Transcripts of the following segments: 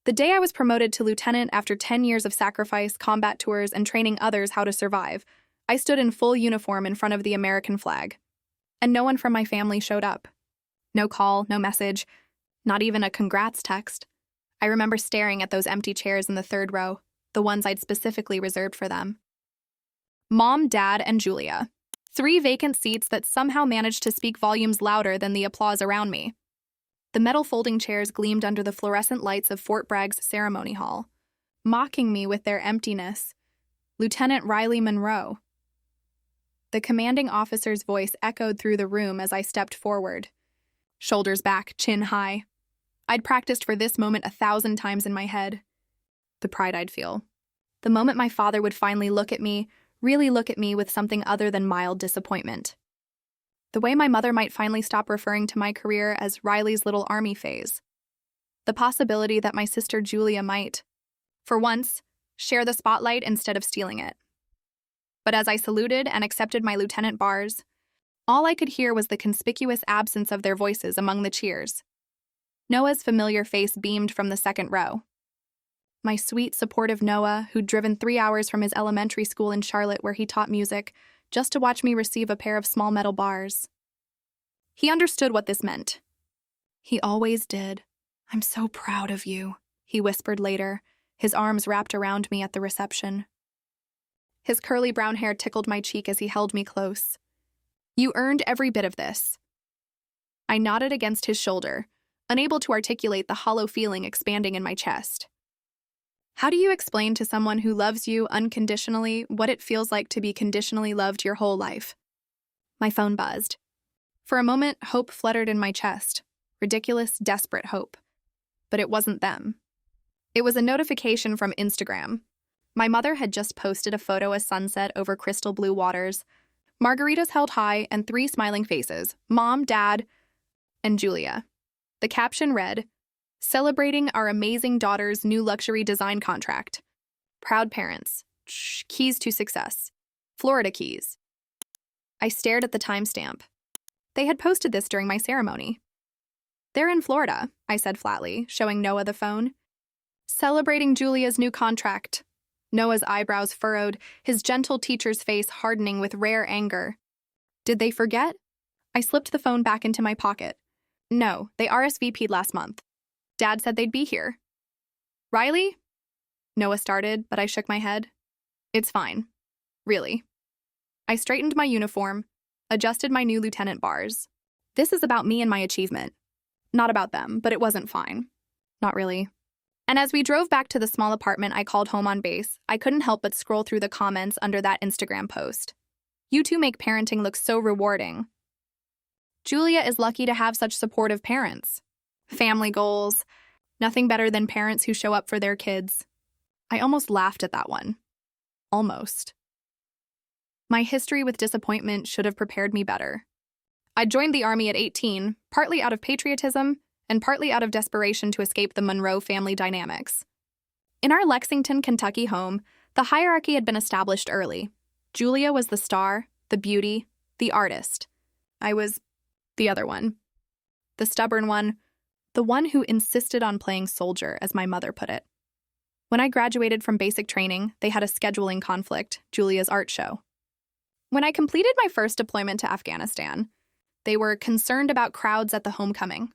The day I was promoted to lieutenant after 10 years of sacrifice, combat tours, and training others how to survive, I stood in full uniform in front of the American flag. And no one from my family showed up. No call, no message, not even a congrats text. I remember staring at those empty chairs in the third row, the ones I'd specifically reserved for them. Mom, Dad, and Julia. 3 vacant seats that somehow managed to speak volumes louder than the applause around me. The metal folding chairs gleamed under the fluorescent lights of Fort Bragg's ceremony hall, mocking me with their emptiness. Lieutenant Riley Monroe. The commanding officer's voice echoed through the room as I stepped forward. Shoulders back, chin high. I'd practiced for this moment 1,000 times in my head. The pride I'd feel. The moment my father would finally look at me, really look at me with something other than mild disappointment. The way my mother might finally stop referring to my career as Riley's little army phase. The possibility that my sister Julia might, for once, share the spotlight instead of stealing it. But as I saluted and accepted my lieutenant bars, all I could hear was the conspicuous absence of their voices among the cheers. Noah's familiar face beamed from the second row. My sweet, supportive Noah, who'd driven 3 hours from his elementary school in Charlotte where he taught music, just to watch me receive a pair of small metal bars. He understood what this meant. He always did. "I'm so proud of you," he whispered later, his arms wrapped around me at the reception. His curly brown hair tickled my cheek as he held me close. "You earned every bit of this." I nodded against his shoulder, unable to articulate the hollow feeling expanding in my chest. How do you explain to someone who loves you unconditionally what it feels like to be conditionally loved your whole life? My phone buzzed. For a moment, hope fluttered in my chest. Ridiculous, desperate hope. But it wasn't them. It was a notification from Instagram. My mother had just posted a photo of sunset over crystal blue waters, margaritas held high, and 3 smiling faces, Mom, Dad, and Julia. The caption read, "Celebrating our amazing daughter's new luxury design contract. Proud parents. Keys to success. Florida keys." I stared at the timestamp. They had posted this during my ceremony. "They're in Florida," I said flatly, showing Noah the phone. "Celebrating Julia's new contract." Noah's eyebrows furrowed, his gentle teacher's face hardening with rare anger. Did they forget? I slipped the phone back into my pocket. No, they RSVP'd last month. Dad said they'd be here. "Riley?" Noah started, but I shook my head. "It's fine. Really." I straightened my uniform, adjusted my new lieutenant bars. This is about me and my achievement. Not about them, but it wasn't fine. Not really. And as we drove back to the small apartment I called home on base, I couldn't help but scroll through the comments under that Instagram post. "You two make parenting look so rewarding. Julia is lucky to have such supportive parents. Family goals. Nothing better than parents who show up for their kids." I almost laughed at that one. Almost. My history with disappointment should have prepared me better. I joined the Army at 18, partly out of patriotism and partly out of desperation to escape the Monroe family dynamics. In our Lexington, Kentucky home, the hierarchy had been established early. Julia was the star, the beauty, the artist. I was the other one. The stubborn one. The one who insisted on playing soldier, as my mother put it. When I graduated from basic training, they had a scheduling conflict, Julia's art show. When I completed my first deployment to Afghanistan, they were concerned about crowds at the homecoming.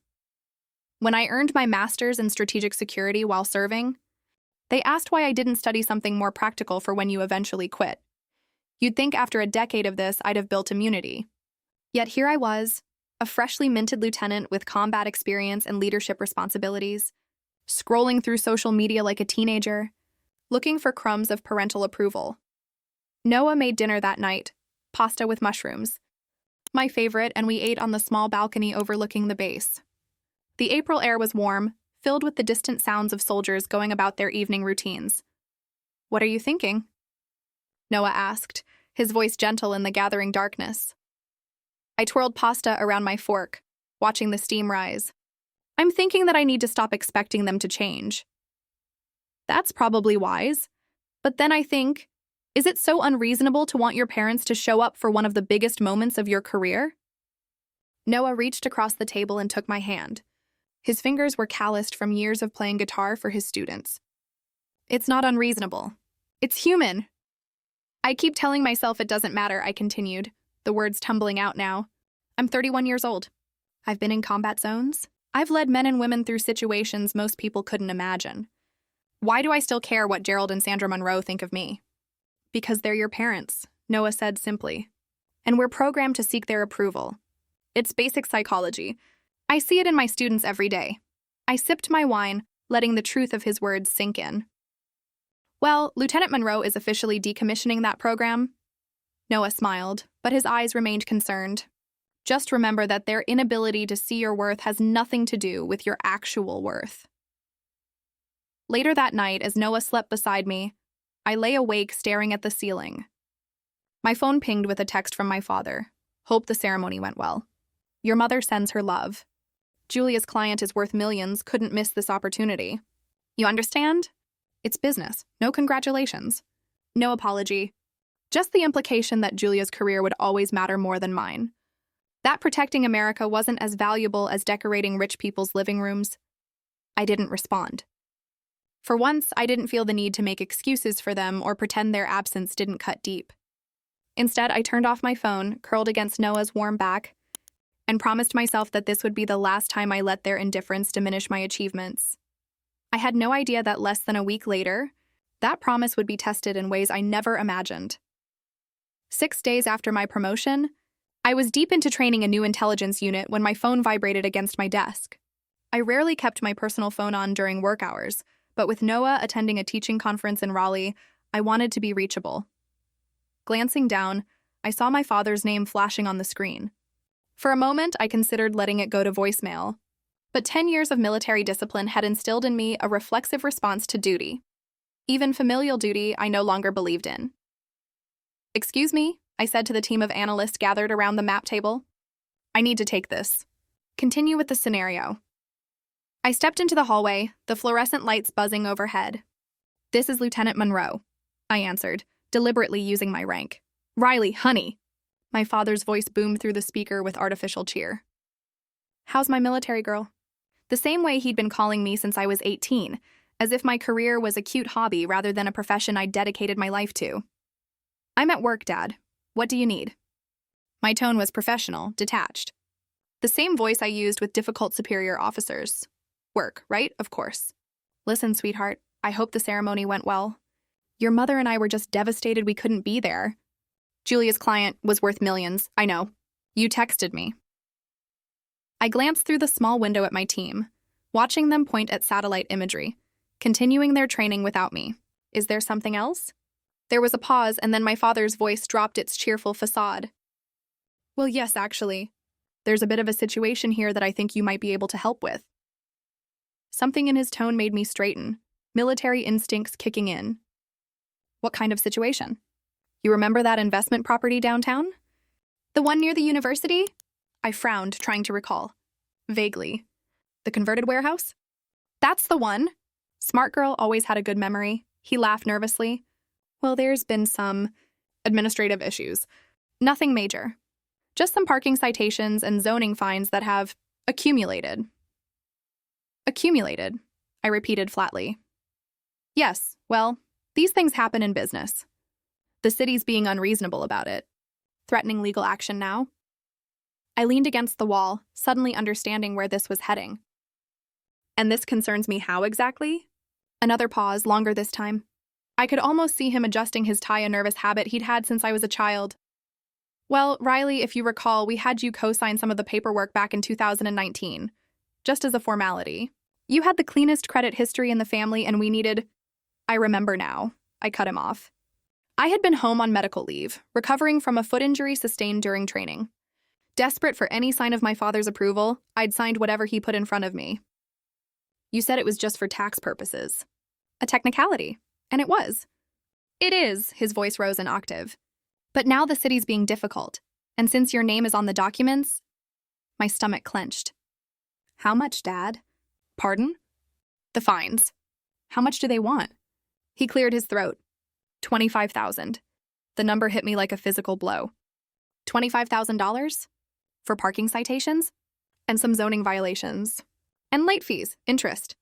When I earned my master's in strategic security while serving, they asked why I didn't study something more practical for when you eventually quit. You'd think after a decade of this, I'd have built immunity. Yet here I was, a freshly minted lieutenant with combat experience and leadership responsibilities, scrolling through social media like a teenager, looking for crumbs of parental approval. Noah made dinner that night, pasta with mushrooms. My favorite, and we ate on the small balcony overlooking the base. The April air was warm, filled with the distant sounds of soldiers going about their evening routines. "What are you thinking?" Noah asked, his voice gentle in the gathering darkness. I twirled pasta around my fork, watching the steam rise. "I'm thinking that I need to stop expecting them to change." That's probably wise. But then I think, is it so unreasonable to want your parents to show up for one of the biggest moments of your career? Noah reached across the table and took my hand. His fingers were calloused from years of playing guitar for his students. It's not unreasonable. It's human. I keep telling myself it doesn't matter, I continued, the words tumbling out now. I'm 31 years old. I've been in combat zones. I've led men and women through situations most people couldn't imagine. Why do I still care what Gerald and Sandra Monroe think of me? Because they're your parents, Noah said simply. And we're programmed to seek their approval. It's basic psychology. I see it in my students every day. I sipped my wine, letting the truth of his words sink in. Well, Lieutenant Monroe is officially decommissioning that program. Noah smiled, but his eyes remained concerned. Just remember that their inability to see your worth has nothing to do with your actual worth. Later that night, as Noah slept beside me, I lay awake staring at the ceiling. My phone pinged with a text from my father. Hope the ceremony went well. Your mother sends her love. Julia's client is worth millions, couldn't miss this opportunity. You understand? It's business. No congratulations. No apology. Just the implication that Julia's career would always matter more than mine. That protecting America wasn't as valuable as decorating rich people's living rooms. I didn't respond. For once, I didn't feel the need to make excuses for them or pretend their absence didn't cut deep. Instead, I turned off my phone, curled against Noah's warm back, and promised myself that this would be the last time I let their indifference diminish my achievements. I had no idea that less than a week later, that promise would be tested in ways I never imagined. 6 days after my promotion, I was deep into training a new intelligence unit when my phone vibrated against my desk. I rarely kept my personal phone on during work hours, but with Noah attending a teaching conference in Raleigh, I wanted to be reachable. Glancing down, I saw my father's name flashing on the screen. For a moment, I considered letting it go to voicemail, but 10 years of military discipline had instilled in me a reflexive response to duty. Even familial duty I no longer believed in. Excuse me, I said to the team of analysts gathered around the map table. I need to take this. Continue with the scenario. I stepped into the hallway, the fluorescent lights buzzing overhead. This is Lieutenant Monroe, I answered, deliberately using my rank. Riley, honey. My father's voice boomed through the speaker with artificial cheer. How's my military girl? The same way he'd been calling me since I was 18, as if my career was a cute hobby rather than a profession I'd dedicated my life to. I'm at work, Dad. What do you need? My tone was professional, detached. The same voice I used with difficult superior officers. Work, right? Of course. Listen, sweetheart, I hope the ceremony went well. Your mother and I were just devastated we couldn't be there. Julia's client was worth millions, I know. You texted me. I glanced through the small window at my team, watching them point at satellite imagery, continuing their training without me. Is there something else? There was a pause, and then my father's voice dropped its cheerful facade. Well, yes, actually. There's a bit of a situation here that I think you might be able to help with. Something in his tone made me straighten, military instincts kicking in. What kind of situation? You remember that investment property downtown? The one near the university? I frowned, trying to recall. Vaguely. The converted warehouse? That's the one. Smart girl always had a good memory. He laughed nervously. Well, there's been some administrative issues. Nothing major. Just some parking citations and zoning fines that have accumulated. Accumulated, I repeated flatly. Yes, well, these things happen in business. The city's being unreasonable about it. Threatening legal action now. I leaned against the wall, suddenly understanding where this was heading. And this concerns me how exactly? Another pause, longer this time. I could almost see him adjusting his tie, a nervous habit he'd had since I was a child. Well, Riley, if you recall, we had you co-sign some of the paperwork back in 2019, just as a formality. You had the cleanest credit history in the family, and we needed... I remember now. I cut him off. I had been home on medical leave, recovering from a foot injury sustained during training. Desperate for any sign of my father's approval, I'd signed whatever he put in front of me. You said it was just for tax purposes. A technicality. And it was. It is, his voice rose an octave. But now the city's being difficult, and since your name is on the documents, my stomach clenched. How much, Dad? Pardon? The fines. How much do they want? He cleared his throat. 25,000. The number hit me like a physical blow. $25,000? For parking citations? And some zoning violations. And late fees, interest.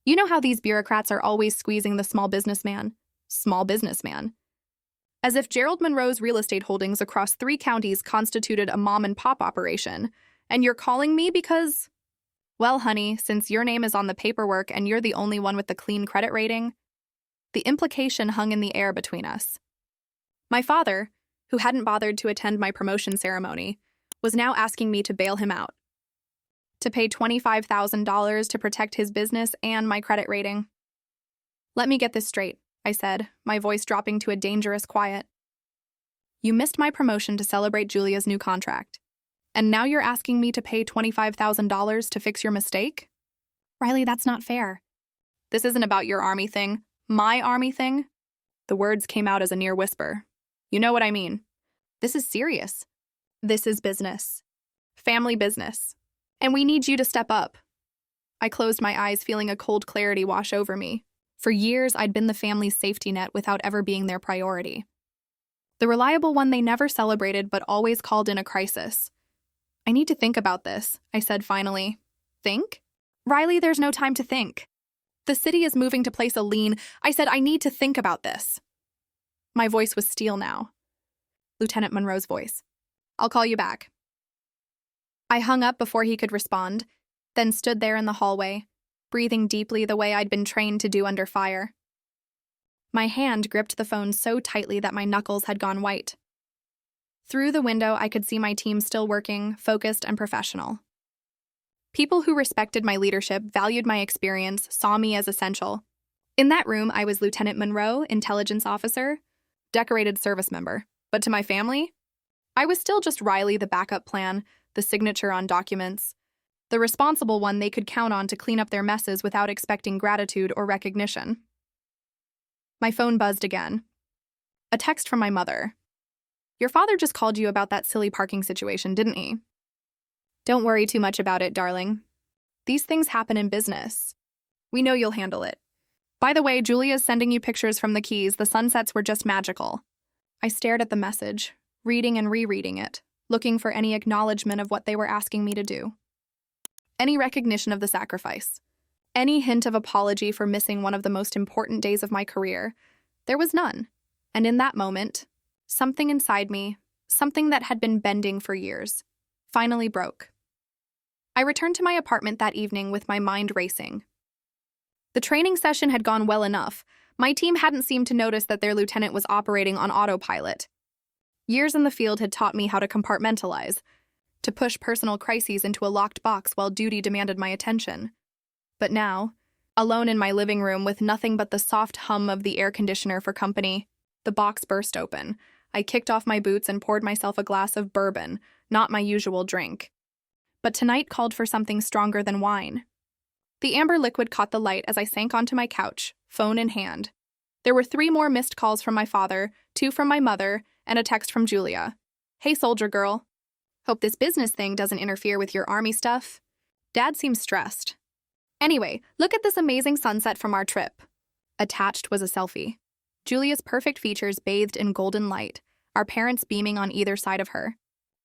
You know how these bureaucrats are always squeezing the small businessman. Small businessman. As if Gerald Monroe's real estate holdings across 3 counties constituted a mom-and-pop operation. And you're calling me because… Well, honey, since your name is on the paperwork and you're the only one with the clean credit rating, the implication hung in the air between us. My father, who hadn't bothered to attend my promotion ceremony, was now asking me to bail him out, to pay $25,000 to protect his business and my credit rating. Let me get this straight, I said, my voice dropping to a dangerous quiet. You missed my promotion to celebrate Julia's new contract, and now you're asking me to pay $25,000 to fix your mistake? Riley, that's not fair. This isn't about your army thing, my army thing. The words came out as a near whisper. You know what I mean. This is serious. This is business. Family business. And we need you to step up. I closed my eyes, feeling a cold clarity wash over me. For years, I'd been the family's safety net without ever being their priority. The reliable one they never celebrated but always called in a crisis. I need to think about this, I said finally. Think? Riley, there's no time to think. The city is moving to place a lien. I said I need to think about this. My voice was steel now. Lieutenant Monroe's voice. I'll call you back. I hung up before he could respond, then stood there in the hallway, breathing deeply the way I'd been trained to do under fire. My hand gripped the phone so tightly that my knuckles had gone white. Through the window, I could see my team still working, focused and professional. People who respected my leadership, valued my experience, saw me as essential. In that room, I was Lieutenant Monroe, intelligence officer, decorated service member. But to my family, I was still just Riley, the backup plan, the signature on documents, the responsible one they could count on to clean up their messes without expecting gratitude or recognition. My phone buzzed again. A text from my mother. Your father just called you about that silly parking situation, didn't he? Don't worry too much about it, darling. These things happen in business. We know you'll handle it. By the way, Julia's sending you pictures from the Keys. The sunsets were just magical. I stared at the message, reading and rereading it, looking for any acknowledgement of what they were asking me to do. Any recognition of the sacrifice. Any hint of apology for missing one of the most important days of my career. There was none. And in that moment, something inside me, something that had been bending for years, finally broke. I returned to my apartment that evening with my mind racing. The training session had gone well enough. My team hadn't seemed to notice that their lieutenant was operating on autopilot. Years in the field had taught me how to compartmentalize, to push personal crises into a locked box while duty demanded my attention. But now, alone in my living room with nothing but the soft hum of the air conditioner for company, the box burst open. I kicked off my boots and poured myself a glass of bourbon, not my usual drink. But tonight called for something stronger than wine. The amber liquid caught the light as I sank onto my couch, phone in hand. There were 3 more missed calls from my father, 2 from my mother, and a text from Julia. Hey, soldier girl. Hope this business thing doesn't interfere with your army stuff. Dad seems stressed. Anyway, look at this amazing sunset from our trip. Attached was a selfie. Julia's perfect features bathed in golden light, our parents beaming on either side of her.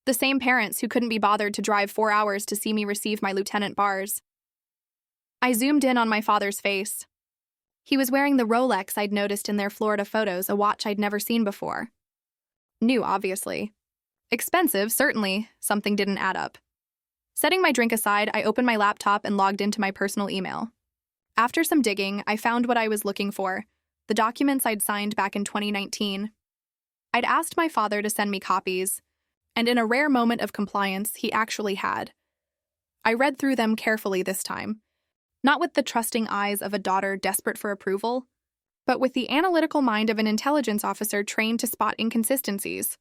The same parents who couldn't be bothered to drive 4 hours to see me receive my lieutenant bars. I zoomed in on my father's face. He was wearing the Rolex I'd noticed in their Florida photos, a watch I'd never seen before. New, obviously. Expensive, certainly. Something didn't add up. Setting my drink aside, I opened my laptop and logged into my personal email. After some digging, I found what I was looking for, the documents I'd signed back in 2019. I'd asked my father to send me copies, and in a rare moment of compliance, he actually had. I read through them carefully this time, not with the trusting eyes of a daughter desperate for approval, but with the analytical mind of an intelligence officer trained to spot inconsistencies.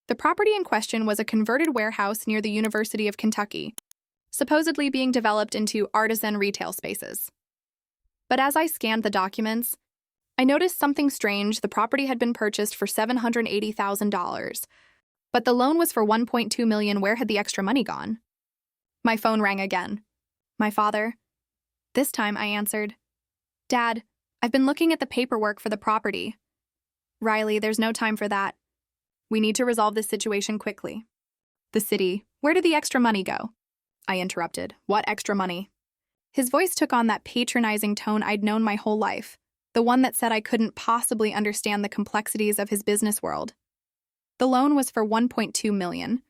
The property in question was a converted warehouse near the University of Kentucky, supposedly being developed into artisan retail spaces. But as I scanned the documents, I noticed something strange. The property had been purchased for $780,000, but the loan was for $1.2 million. Where had the extra money gone? My phone rang again. My father. This time I answered, Dad, I've been looking at the paperwork for the property. Riley, there's no time for that. We need to resolve this situation quickly. The city, where did the extra money go? I interrupted. What extra money? His voice took on that patronizing tone I'd known my whole life, the one that said I couldn't possibly understand the complexities of his business world. The loan was for $1.2 million,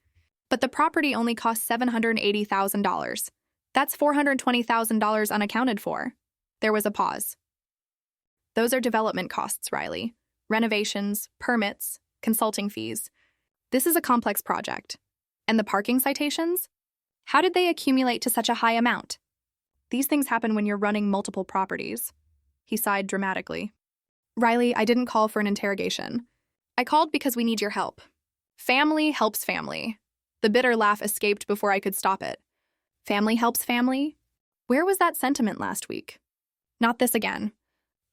but the property only cost $780,000. That's $420,000 unaccounted for. There was a pause. Those are development costs, Riley. Renovations, permits, consulting fees. This is a complex project. And the parking citations? How did they accumulate to such a high amount? These things happen when you're running multiple properties. He sighed dramatically. Riley, I didn't call for an interrogation. I called because we need your help. Family helps family. The bitter laugh escaped before I could stop it. Family helps family? Where was that sentiment last week? Not this again.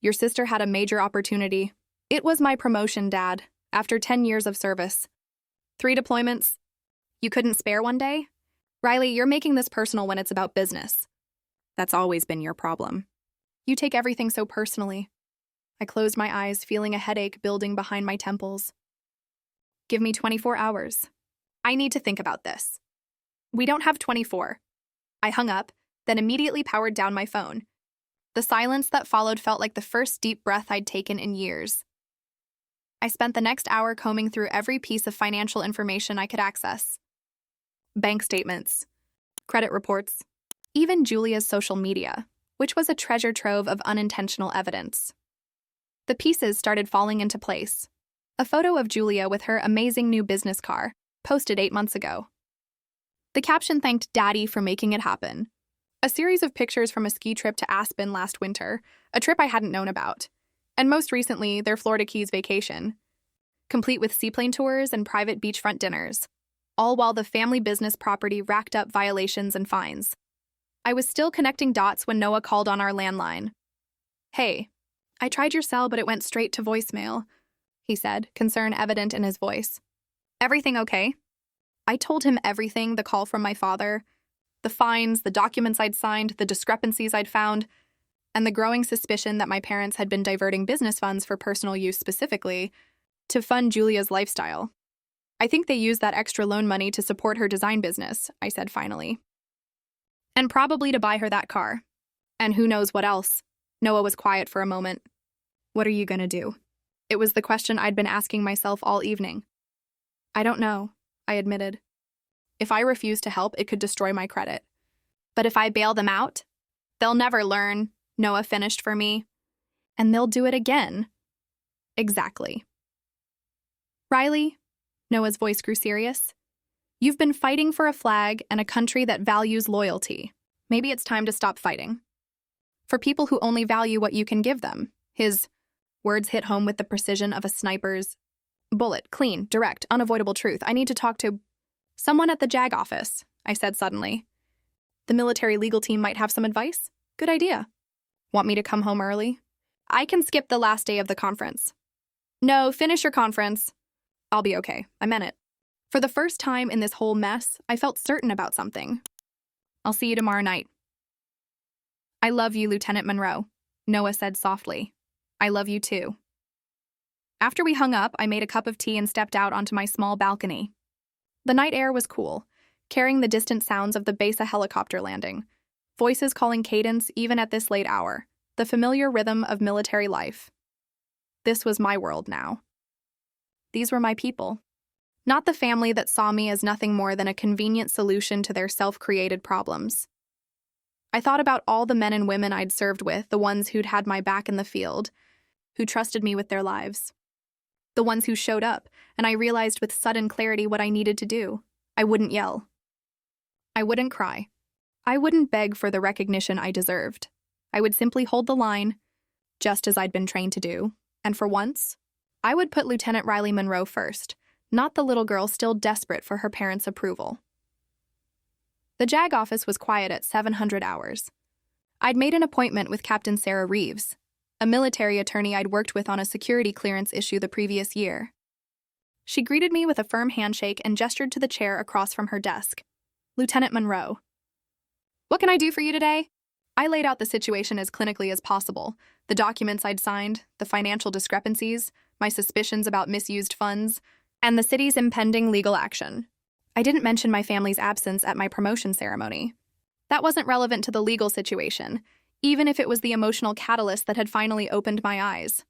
Your sister had a major opportunity. It was my promotion, Dad, after 10 years of service. 3 deployments. You couldn't spare one day? Riley, you're making this personal when it's about business. That's always been your problem. You take everything so personally. I closed my eyes, feeling a headache building behind my temples. Give me 24 hours. I need to think about this. We don't have 24. I hung up, then immediately powered down my phone. The silence that followed felt like the first deep breath I'd taken in years. I spent the next hour combing through every piece of financial information I could access. Bank statements, credit reports, even Julia's social media, which was a treasure trove of unintentional evidence. The pieces started falling into place. A photo of Julia with her amazing new business car, posted 8 months ago. The caption thanked Daddy for making it happen. A series of pictures from a ski trip to Aspen last winter, a trip I hadn't known about. And most recently, their Florida Keys vacation, complete with seaplane tours and private beachfront dinners, all while the family business property racked up violations and fines. I was still connecting dots when Noah called on our landline. Hey, I tried your cell, but it went straight to voicemail, he said, concern evident in his voice. Everything okay? I told him everything, the call from my father, the fines, the documents I'd signed, the discrepancies I'd found, and the growing suspicion that my parents had been diverting business funds for personal use specifically to fund Julia's lifestyle. I think they used that extra loan money to support her design business, I said finally. And probably to buy her that car. And who knows what else. Noah was quiet for a moment. What are you gonna do? It was the question I'd been asking myself all evening. I don't know, I admitted. If I refuse to help, it could destroy my credit. But if I bail them out, they'll never learn, Noah finished for me. And they'll do it again. Exactly. Riley, Noah's voice grew serious. You've been fighting for a flag and a country that values loyalty. Maybe it's time to stop fighting. For people who only value what you can give them. His words hit home with the precision of a sniper's bullet, clean, direct, unavoidable truth. I need to talk to someone at the JAG office, I said suddenly. The military legal team might have some advice? Good idea. Want me to come home early? I can skip the last day of the conference. No, finish your conference. I'll be okay. I meant it. For the first time in this whole mess, I felt certain about something. I'll see you tomorrow night. I love you, Lieutenant Monroe, Noah said softly. I love you too. After we hung up, I made a cup of tea and stepped out onto my small balcony. The night air was cool, carrying the distant sounds of the Besa helicopter landing, voices calling cadence even at this late hour, the familiar rhythm of military life. This was my world now. These were my people. Not the family that saw me as nothing more than a convenient solution to their self-created problems. I thought about all the men and women I'd served with, the ones who'd had my back in the field, who trusted me with their lives. The ones who showed up, and I realized with sudden clarity what I needed to do. I wouldn't yell. I wouldn't cry. I wouldn't beg for the recognition I deserved. I would simply hold the line, just as I'd been trained to do, and for once, I would put Lieutenant Riley Monroe first, not the little girl still desperate for her parents' approval. The JAG office was quiet at 700 hours. I'd made an appointment with Captain Sarah Reeves, a military attorney I'd worked with on a security clearance issue the previous year. She greeted me with a firm handshake and gestured to the chair across from her desk. Lieutenant Monroe. What can I do for you today? I laid out the situation as clinically as possible, the documents I'd signed, the financial discrepancies, my suspicions about misused funds, and the city's impending legal action. I didn't mention my family's absence at my promotion ceremony. That wasn't relevant to the legal situation, even if it was the emotional catalyst that had finally opened my eyes.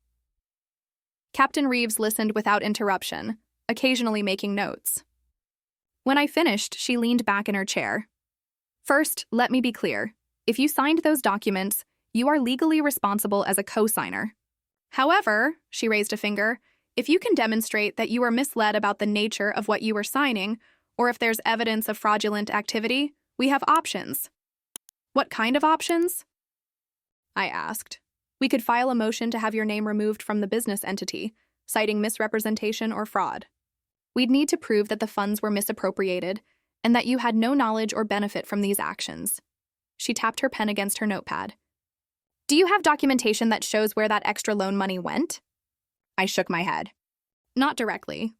Captain Reeves listened without interruption, occasionally making notes. When I finished, she leaned back in her chair. First, let me be clear. If you signed those documents, you are legally responsible as a co-signer. However, she raised a finger, if you can demonstrate that you were misled about the nature of what you were signing, or if there's evidence of fraudulent activity, we have options. What kind of options? I asked. We could file a motion to have your name removed from the business entity, citing misrepresentation or fraud. We'd need to prove that the funds were misappropriated and that you had no knowledge or benefit from these actions. She tapped her pen against her notepad. Do you have documentation that shows where that extra loan money went? I shook my head. Not directly,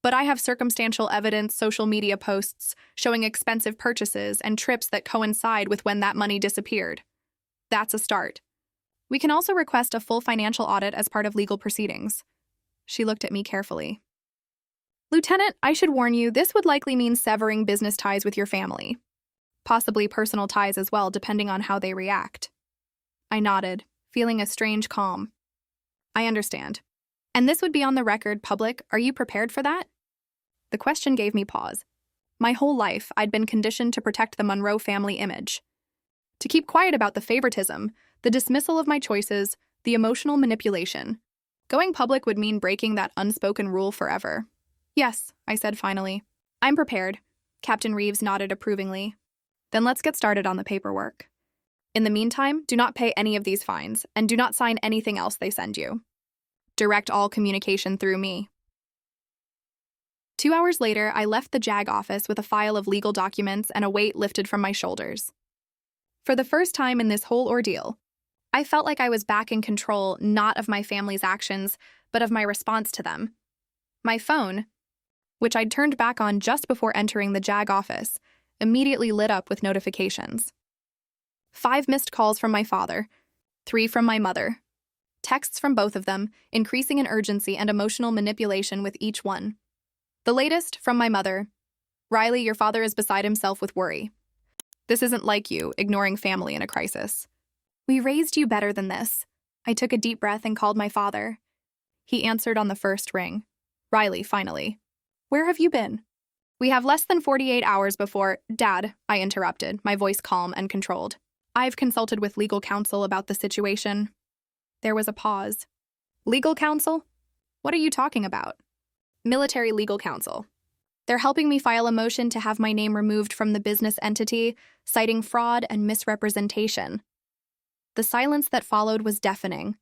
but I have circumstantial evidence, social media posts showing expensive purchases and trips that coincide with when that money disappeared. That's a start. We can also request a full financial audit as part of legal proceedings. She looked at me carefully. Lieutenant, I should warn you, this would likely mean severing business ties with your family. Possibly personal ties as well, depending on how they react. I nodded, feeling a strange calm. I understand. And this would be on the record, public. Are you prepared for that? The question gave me pause. My whole life, I'd been conditioned to protect the Monroe family image. To keep quiet about the favoritism, the dismissal of my choices, the emotional manipulation. Going public would mean breaking that unspoken rule forever. Yes, I said finally. I'm prepared. Captain Reeves nodded approvingly. Then let's get started on the paperwork. In the meantime, do not pay any of these fines, and do not sign anything else they send you. Direct all communication through me. 2 hours later, I left the JAG office with a file of legal documents and a weight lifted from my shoulders. For the first time in this whole ordeal, I felt like I was back in control not of my family's actions, but of my response to them. My phone, which I'd turned back on just before entering the JAG office, immediately lit up with notifications. 5 missed calls from my father, 3 from my mother. Texts from both of them, increasing in urgency and emotional manipulation with each one. The latest, from my mother. Riley, your father is beside himself with worry. This isn't like you, ignoring family in a crisis. We raised you better than this. I took a deep breath and called my father. He answered on the first ring. Riley, finally. Where have you been? We have less than 48 hours before— Dad, I interrupted, my voice calm and controlled. I've consulted with legal counsel about the situation. There was a pause. Legal counsel? What are you talking about? Military legal counsel. They're helping me file a motion to have my name removed from the business entity, citing fraud and misrepresentation. The silence that followed was deafening.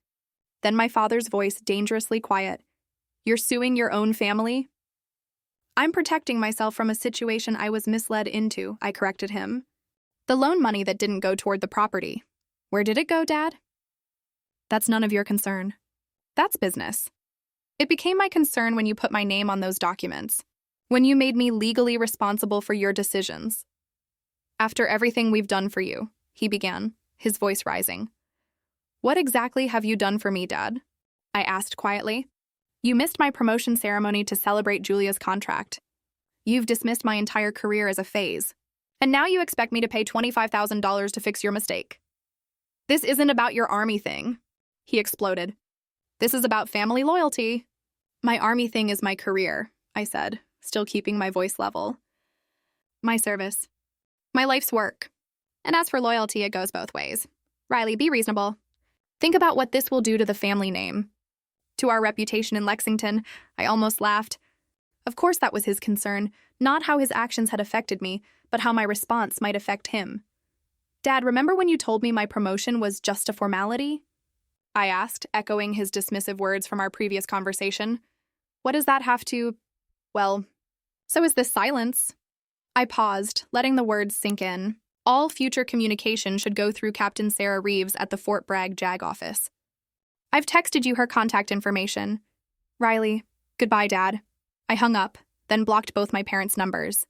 Then my father's voice, dangerously quiet. You're suing your own family? I'm protecting myself from a situation I was misled into, I corrected him. The loan money that didn't go toward the property. Where did it go, Dad? That's none of your concern. That's business. It became my concern when you put my name on those documents, when you made me legally responsible for your decisions. After everything we've done for you, he began, his voice rising. What exactly have you done for me, Dad? I asked quietly. You missed my promotion ceremony to celebrate Julia's contract. You've dismissed my entire career as a phase. And now you expect me to pay $25,000 to fix your mistake. This isn't about your Army thing, he exploded. This is about family loyalty. My Army thing is my career, I said, still keeping my voice level. My service. My life's work. And as for loyalty, it goes both ways. Riley, be reasonable. Think about what this will do to the family name. To our reputation in Lexington, I almost laughed. Of course that was his concern, not how his actions had affected me, but how my response might affect him. Dad, remember when you told me my promotion was just a formality? I asked, echoing his dismissive words from our previous conversation. What does that have to— Well, so is this silence. I paused, letting the words sink in. All future communication should go through Captain Sarah Reeves at the Fort Bragg JAG office. I've texted you her contact information. Riley, goodbye, Dad. I hung up, then blocked both my parents' numbers.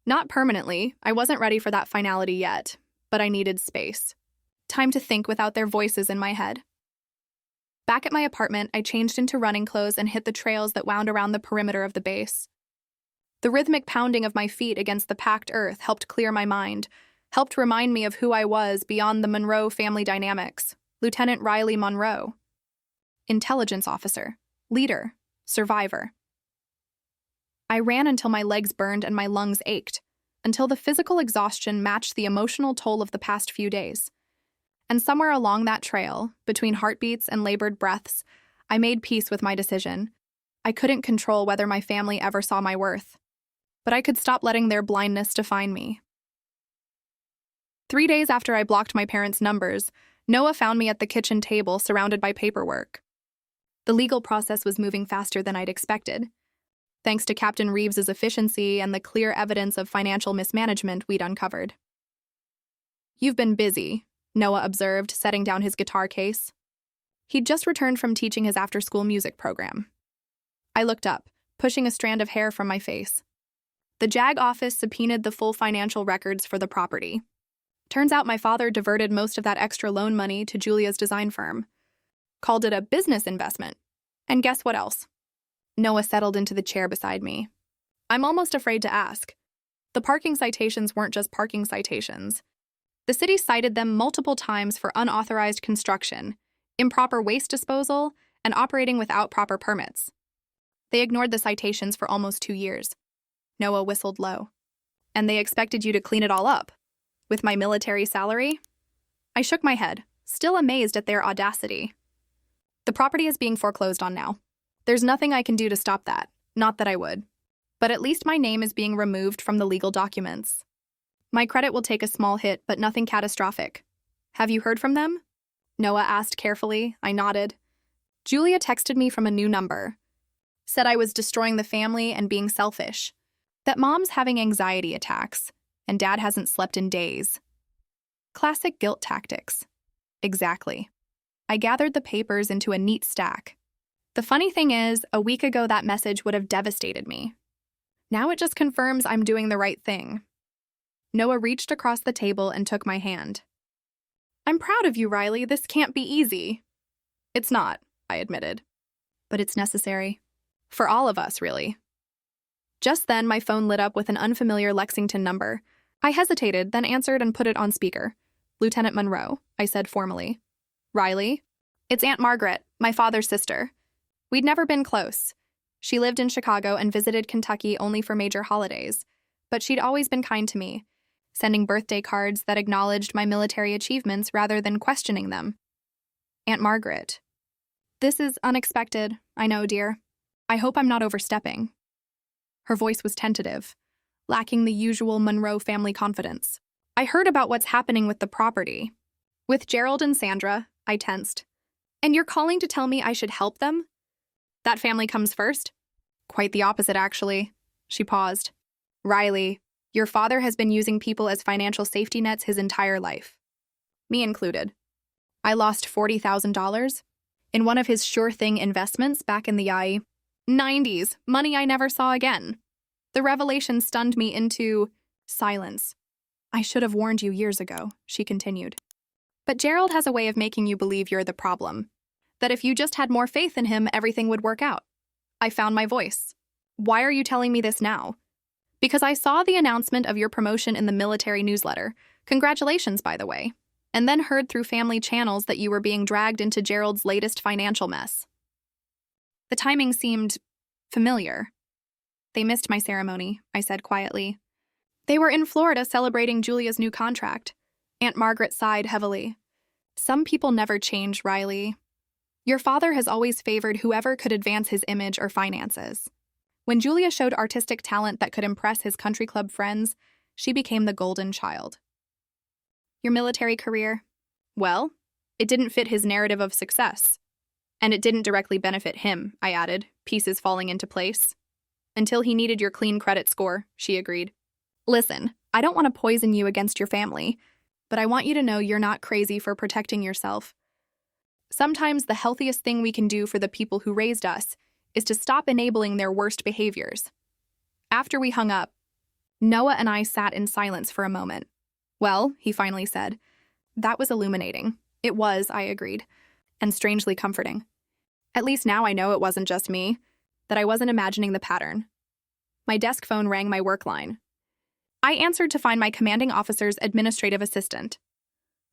Not permanently, I wasn't ready for that finality yet, but I needed space. Time to think without their voices in my head. Back at my apartment, I changed into running clothes and hit the trails that wound around the perimeter of the base. The rhythmic pounding of my feet against the packed earth helped clear my mind, helped remind me of who I was beyond the Monroe family dynamics. Lieutenant Riley Monroe. Intelligence officer, leader, survivor. I ran until my legs burned and my lungs ached, until the physical exhaustion matched the emotional toll of the past few days. And somewhere along that trail, between heartbeats and labored breaths, I made peace with my decision. I couldn't control whether my family ever saw my worth, but I could stop letting their blindness define me. 3 days after I blocked my parents' numbers, Noah found me at the kitchen table surrounded by paperwork. The legal process was moving faster than I'd expected. Thanks to Captain Reeves's efficiency and the clear evidence of financial mismanagement we'd uncovered. "You've been busy," Noah observed, setting down his guitar case. He'd just returned from teaching his after-school music program. I looked up, pushing a strand of hair from my face. The JAG office subpoenaed the full financial records for the property. Turns out my father diverted most of that extra loan money to Julia's design firm. Called it a business investment. And guess what else? Noah settled into the chair beside me. I'm almost afraid to ask. The parking citations weren't just parking citations. The city cited them multiple times for unauthorized construction, improper waste disposal, and operating without proper permits. They ignored the citations for almost 2 years. Noah whistled low. And they expected you to clean it all up? With my military salary? I shook my head, still amazed at their audacity. The property is being foreclosed on now. There's nothing I can do to stop that, not that I would. But at least my name is being removed from the legal documents. My credit will take a small hit, but nothing catastrophic. Have you heard from them? Noah asked carefully. I nodded. Julia texted me from a new number. Said I was destroying the family and being selfish. That mom's having anxiety attacks, and dad hasn't slept in days. Classic guilt tactics. Exactly. I gathered the papers into a neat stack. The funny thing is, a week ago that message would have devastated me. Now it just confirms I'm doing the right thing. Noah reached across the table and took my hand. I'm proud of you, Riley. This can't be easy. It's not, I admitted. But it's necessary. For all of us, really. Just then, my phone lit up with an unfamiliar Lexington number. I hesitated, then answered and put it on speaker. Lieutenant Monroe, I said formally. Riley? It's Aunt Margaret, my father's sister. We'd never been close. She lived in Chicago and visited Kentucky only for major holidays, but she'd always been kind to me, sending birthday cards that acknowledged my military achievements rather than questioning them. Aunt Margaret. This is unexpected, I know, dear. I hope I'm not overstepping. Her voice was tentative, lacking the usual Monroe family confidence. I heard about what's happening with the property. With Gerald and Sandra, I tensed. And you're calling to tell me I should help them? That family comes first? Quite the opposite, actually. She paused. Riley, your father has been using people as financial safety nets his entire life. Me included. I lost $40,000 in one of his sure-thing investments back in the '90s, money I never saw again. The revelation stunned me into silence. I should have warned you years ago, she continued. But Gerald has a way of making you believe you're the problem. That if you just had more faith in him, everything would work out. I found my voice. Why are you telling me this now? Because I saw the announcement of your promotion in the military newsletter. Congratulations, by the way. And then heard through family channels that you were being dragged into Gerald's latest financial mess. The timing seemed familiar. They missed my ceremony, I said quietly. They were in Florida celebrating Julia's new contract. Aunt Margaret sighed heavily. Some people never change, Riley. Your father has always favored whoever could advance his image or finances. When Julia showed artistic talent that could impress his country club friends, she became the golden child. Your military career? Well, it didn't fit his narrative of success. And it didn't directly benefit him, I added, pieces falling into place. Until he needed your clean credit score, she agreed. Listen, I don't want to poison you against your family, but I want you to know you're not crazy for protecting yourself. Sometimes the healthiest thing we can do for the people who raised us is to stop enabling their worst behaviors. After we hung up, Noah and I sat in silence for a moment. Well, he finally said. That was illuminating. It was, I agreed, and strangely comforting. At least now I know it wasn't just me, that I wasn't imagining the pattern. My desk phone rang my work line. I answered to find my commanding officer's administrative assistant.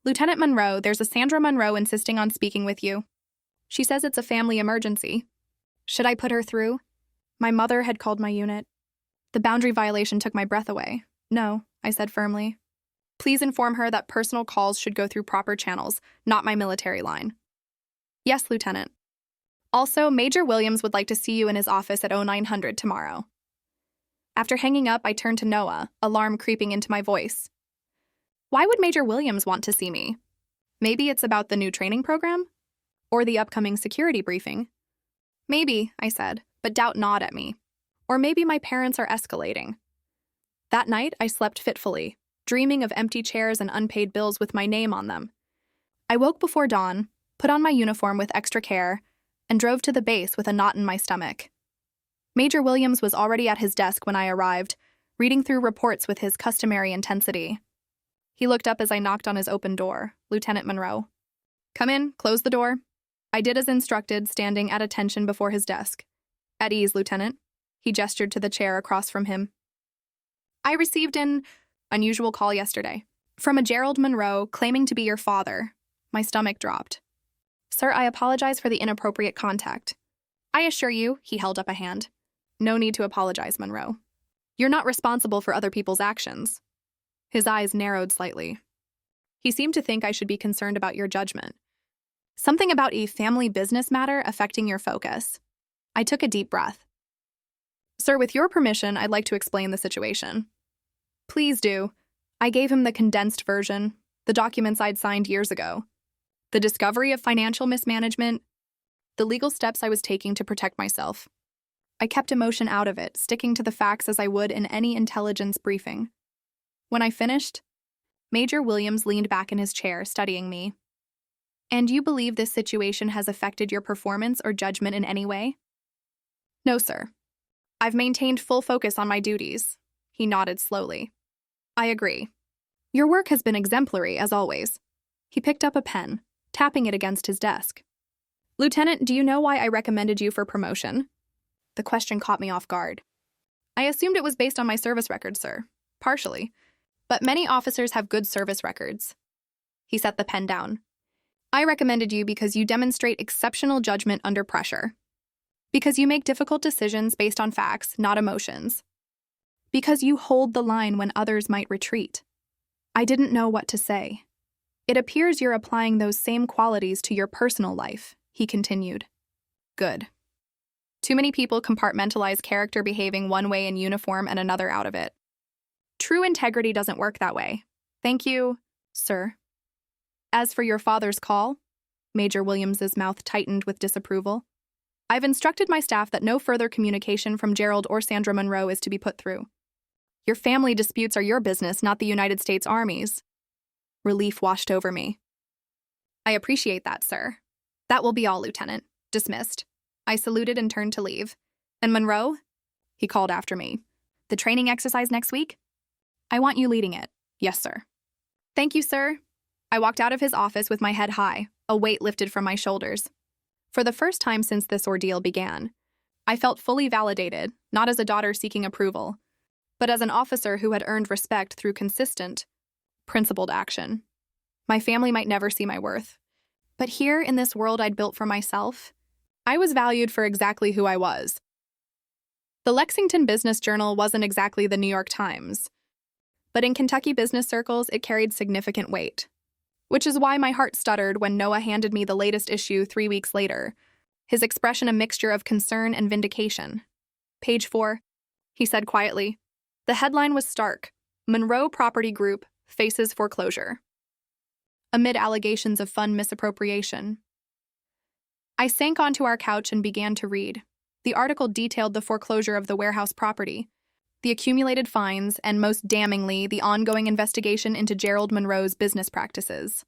Lieutenant Monroe, there's a Sandra Monroe insisting on speaking with you. She says it's a family emergency. Should I put her through? My mother had called my unit. The boundary violation took my breath away. No, I said firmly. Please inform her that personal calls should go through proper channels, not my military line. Yes, Lieutenant. Also, Major Williams would like to see you in his office at 0900 tomorrow. After hanging up, I turned to Noah, alarm creeping into my voice. Why would Major Williams want to see me? Maybe it's about the new training program? Or the upcoming security briefing? Maybe, I said, but doubt gnawed at me. Or maybe my parents are escalating. That night, I slept fitfully, dreaming of empty chairs and unpaid bills with my name on them. I woke before dawn, put on my uniform with extra care, and drove to the base with a knot in my stomach. Major Williams was already at his desk when I arrived, reading through reports with his customary intensity. He looked up as I knocked on his open door, Lieutenant Monroe. Come in, close the door. I did as instructed, standing at attention before his desk. At ease, Lieutenant. He gestured to the chair across from him. I received an unusual call yesterday from a Gerald Monroe claiming to be your father. My stomach dropped. Sir, I apologize for the inappropriate contact. I assure you, he held up a hand. No need to apologize, Monroe. You're not responsible for other people's actions. His eyes narrowed slightly. He seemed to think I should be concerned about your judgment. Something about a family business matter affecting your focus. I took a deep breath. Sir, with your permission, I'd like to explain the situation. Please do. I gave him the condensed version, the documents I'd signed years ago. The discovery of financial mismanagement, the legal steps I was taking to protect myself. I kept emotion out of it, sticking to the facts as I would in any intelligence briefing. When I finished, Major Williams leaned back in his chair, studying me. And you believe this situation has affected your performance or judgment in any way? No, sir. I've maintained full focus on my duties. He nodded slowly. I agree. Your work has been exemplary, as always. He picked up a pen, tapping it against his desk. Lieutenant, do you know why I recommended you for promotion? The question caught me off guard. I assumed it was based on my service record, sir. Partially. But many officers have good service records. He set the pen down. I recommended you because you demonstrate exceptional judgment under pressure. Because you make difficult decisions based on facts, not emotions. Because you hold the line when others might retreat. I didn't know what to say. It appears you're applying those same qualities to your personal life, he continued. Good. Too many people compartmentalize character behaving one way in uniform and another out of it. True integrity doesn't work that way. Thank you, sir. As for your father's call, Major Williams's mouth tightened with disapproval. I've instructed my staff that no further communication from Gerald or Sandra Monroe is to be put through. Your family disputes are your business, not the United States Army's. Relief washed over me. I appreciate that, sir. That will be all, Lieutenant. Dismissed. I saluted and turned to leave. And Monroe? He called after me. The training exercise next week? I want you leading it. Yes, sir. Thank you, sir. I walked out of his office with my head high, a weight lifted from my shoulders. For the first time since this ordeal began, I felt fully validated, not as a daughter seeking approval, but as an officer who had earned respect through consistent, principled action. My family might never see my worth, but here in this world I'd built for myself, I was valued for exactly who I was. The Lexington Business Journal wasn't exactly the New York Times, but in Kentucky business circles it carried significant weight. Which is why my heart stuttered when Noah handed me the latest issue 3 weeks later, his expression a mixture of concern and vindication. Page 4, he said quietly. The headline was stark. Monroe Property Group faces foreclosure. Amid allegations of fund misappropriation. I sank onto our couch and began to read. The article detailed the foreclosure of the warehouse property, the accumulated fines, and most damningly, the ongoing investigation into Gerald Monroe's business practices.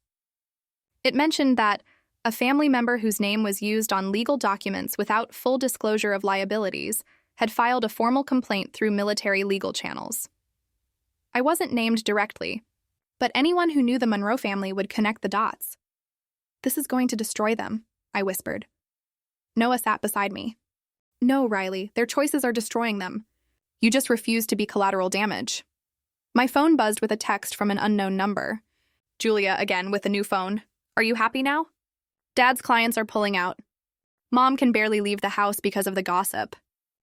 It mentioned that a family member whose name was used on legal documents without full disclosure of liabilities had filed a formal complaint through military legal channels. I wasn't named directly, but anyone who knew the Monroe family would connect the dots. This is going to destroy them, I whispered. Noah sat beside me. No, Riley, their choices are destroying them. You just refuse to be collateral damage. My phone buzzed with a text from an unknown number. Julia, again, with a new phone. Are you happy now? Dad's clients are pulling out. Mom can barely leave the house because of the gossip.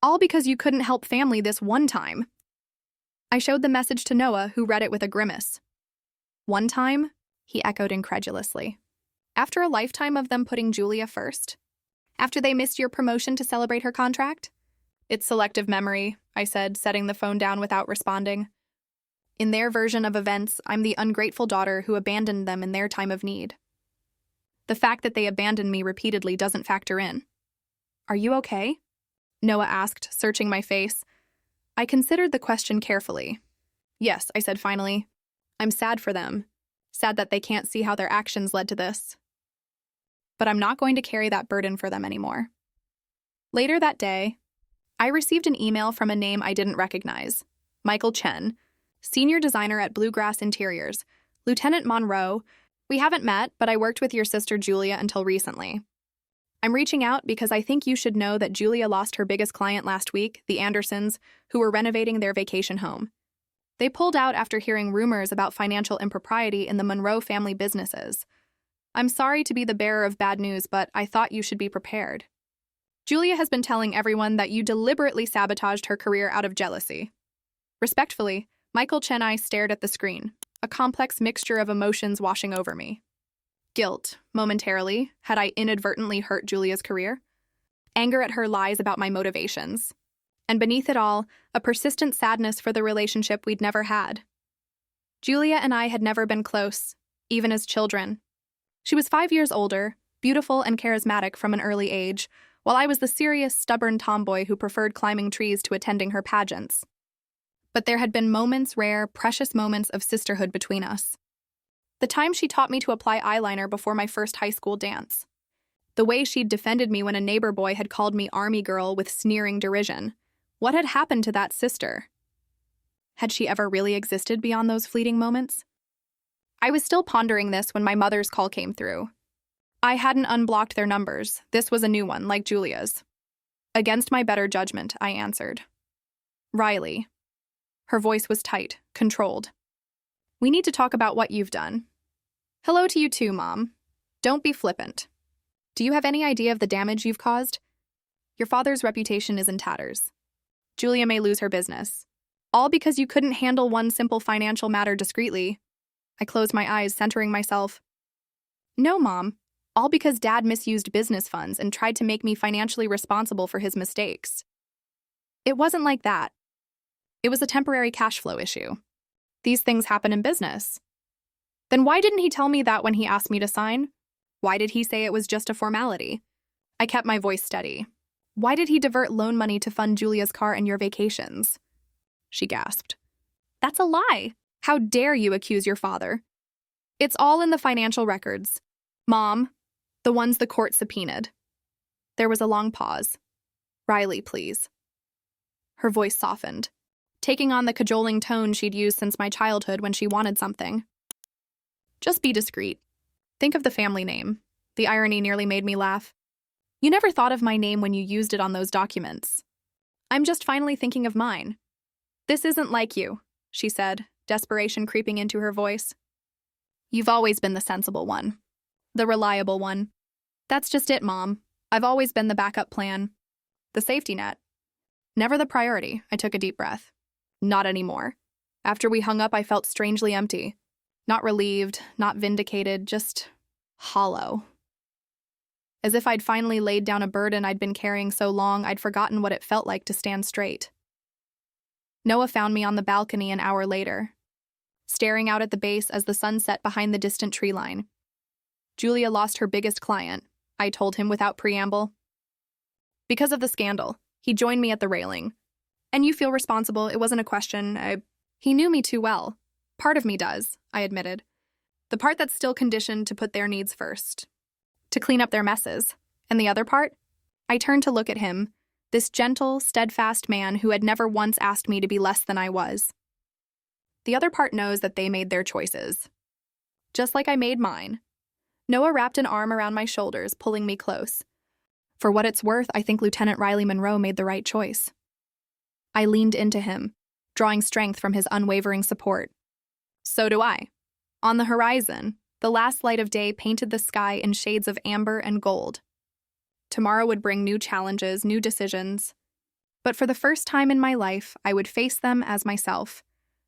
All because you couldn't help family this one time. I showed the message to Noah, who read it with a grimace. One time? He echoed incredulously. After a lifetime of them putting Julia first? After they missed your promotion to celebrate her contract? It's selective memory, I said, setting the phone down without responding. In their version of events, I'm the ungrateful daughter who abandoned them in their time of need. The fact that they abandoned me repeatedly doesn't factor in. Are you okay? Noah asked, searching my face. I considered the question carefully. Yes, I said finally. I'm sad for them. Sad that they can't see how their actions led to this. But I'm not going to carry that burden for them anymore. Later that day, I received an email from a name I didn't recognize. Michael Chen, senior designer at Bluegrass Interiors. Lieutenant Monroe, we haven't met, but I worked with your sister Julia until recently. I'm reaching out because I think you should know that Julia lost her biggest client last week, the Andersons, who were renovating their vacation home. They pulled out after hearing rumors about financial impropriety in the Monroe family businesses. I'm sorry to be the bearer of bad news, but I thought you should be prepared. Julia has been telling everyone that you deliberately sabotaged her career out of jealousy. Respectfully, Michael Chen and I stared at the screen, a complex mixture of emotions washing over me. Guilt, momentarily, had I inadvertently hurt Julia's career? Anger at her lies about my motivations. And beneath it all, a persistent sadness for the relationship we'd never had. Julia and I had never been close, even as children. She was 5 years older, beautiful and charismatic from an early age, while I was the serious, stubborn tomboy who preferred climbing trees to attending her pageants. But there had been moments, rare, precious moments of sisterhood between us. The time she taught me to apply eyeliner before my first high school dance. The way she'd defended me when a neighbor boy had called me army girl with sneering derision. What had happened to that sister? Had she ever really existed beyond those fleeting moments? I was still pondering this when my mother's call came through. I hadn't unblocked their numbers. This was a new one, like Julia's. Against my better judgment, I answered. Riley. Her voice was tight, controlled. We need to talk about what you've done. Hello to you too, Mom. Don't be flippant. Do you have any idea of the damage you've caused? Your father's reputation is in tatters. Julia may lose her business. All because you couldn't handle one simple financial matter discreetly. I closed my eyes, centering myself. No, Mom. All because Dad misused business funds and tried to make me financially responsible for his mistakes. It wasn't like that. It was a temporary cash flow issue. These things happen in business. Then why didn't he tell me that when he asked me to sign? Why did he say it was just a formality? I kept my voice steady. Why did he divert loan money to fund Julia's car and your vacations? She gasped. That's a lie. How dare you accuse your father? It's all in the financial records. Mom, the ones the court subpoenaed. There was a long pause. Riley, please. Her voice softened, taking on the cajoling tone she'd used since my childhood when she wanted something. Just be discreet. Think of the family name. The irony nearly made me laugh. You never thought of my name when you used it on those documents. I'm just finally thinking of mine. This isn't like you, she said, desperation creeping into her voice. You've always been the sensible one. The reliable one. That's just it, Mom. I've always been the backup plan. The safety net. Never the priority. I took a deep breath. Not anymore. After we hung up, I felt strangely empty. Not relieved, not vindicated, just hollow. As if I'd finally laid down a burden I'd been carrying so long I'd forgotten what it felt like to stand straight. Noah found me on the balcony an hour later, staring out at the base as the sun set behind the distant tree line. Julia lost her biggest client, I told him without preamble. Because of the scandal, he joined me at the railing. And you feel responsible, it wasn't a question. He knew me too well. Part of me does, I admitted. The part that's still conditioned to put their needs first. To clean up their messes. And the other part? I turned to look at him, this gentle, steadfast man who had never once asked me to be less than I was. The other part knows that they made their choices. Just like I made mine. Noah wrapped an arm around my shoulders, pulling me close. For what it's worth, I think Lieutenant Riley Monroe made the right choice. I leaned into him, drawing strength from his unwavering support. So do I. On the horizon, the last light of day painted the sky in shades of amber and gold. Tomorrow would bring new challenges, new decisions. But for the first time in my life, I would face them as myself,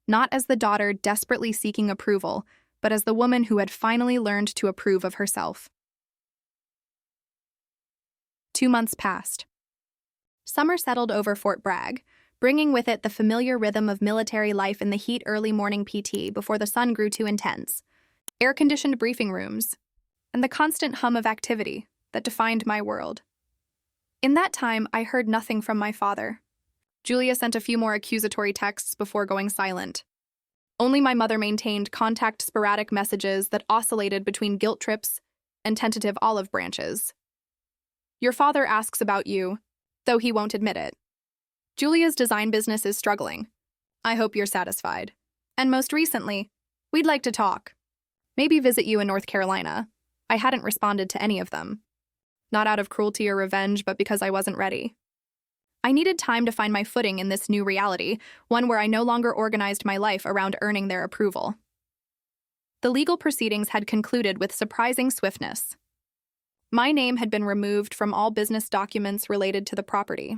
not as the daughter desperately seeking approval, but as the woman who had finally learned to approve of herself. 2 months passed. Summer settled over Fort Bragg, bringing with it the familiar rhythm of military life in the heat early morning PT before the sun grew too intense, air-conditioned briefing rooms, and the constant hum of activity that defined my world. In that time, I heard nothing from my father. Julia sent a few more accusatory texts before going silent. Only my mother maintained contact sporadic messages that oscillated between guilt trips and tentative olive branches. Your father asks about you, though he won't admit it. Julia's design business is struggling. I hope you're satisfied. And most recently, we'd like to talk. Maybe visit you in North Carolina. I hadn't responded to any of them. Not out of cruelty or revenge, but because I wasn't ready. I needed time to find my footing in this new reality, one where I no longer organized my life around earning their approval. The legal proceedings had concluded with surprising swiftness. My name had been removed from all business documents related to the property.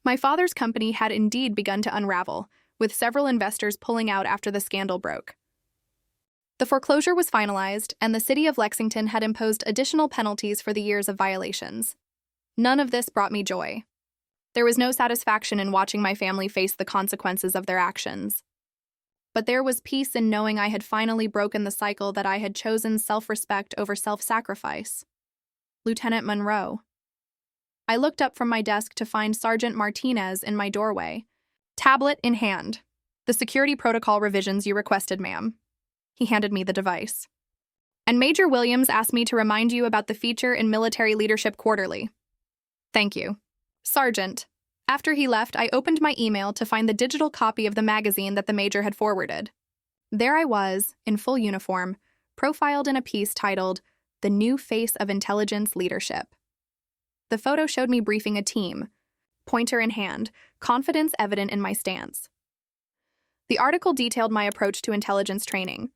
My father's company had indeed begun to unravel, with several investors pulling out after the scandal broke. The foreclosure was finalized, and the city of Lexington had imposed additional penalties for the years of violations. None of this brought me joy. There was no satisfaction in watching my family face the consequences of their actions. But there was peace in knowing I had finally broken the cycle that I had chosen self-respect over self-sacrifice. Lieutenant Monroe. I looked up from my desk to find Sergeant Martinez in my doorway, tablet in hand. The security protocol revisions you requested, ma'am. He handed me the device. And Major Williams asked me to remind you about the feature in Military Leadership Quarterly. Thank you. Sergeant. After he left, I opened my email to find the digital copy of the magazine that the Major had forwarded. There I was, in full uniform, profiled in a piece titled, The New Face of Intelligence Leadership. The photo showed me briefing a team, pointer in hand, confidence evident in my stance. The article detailed my approach to intelligence training,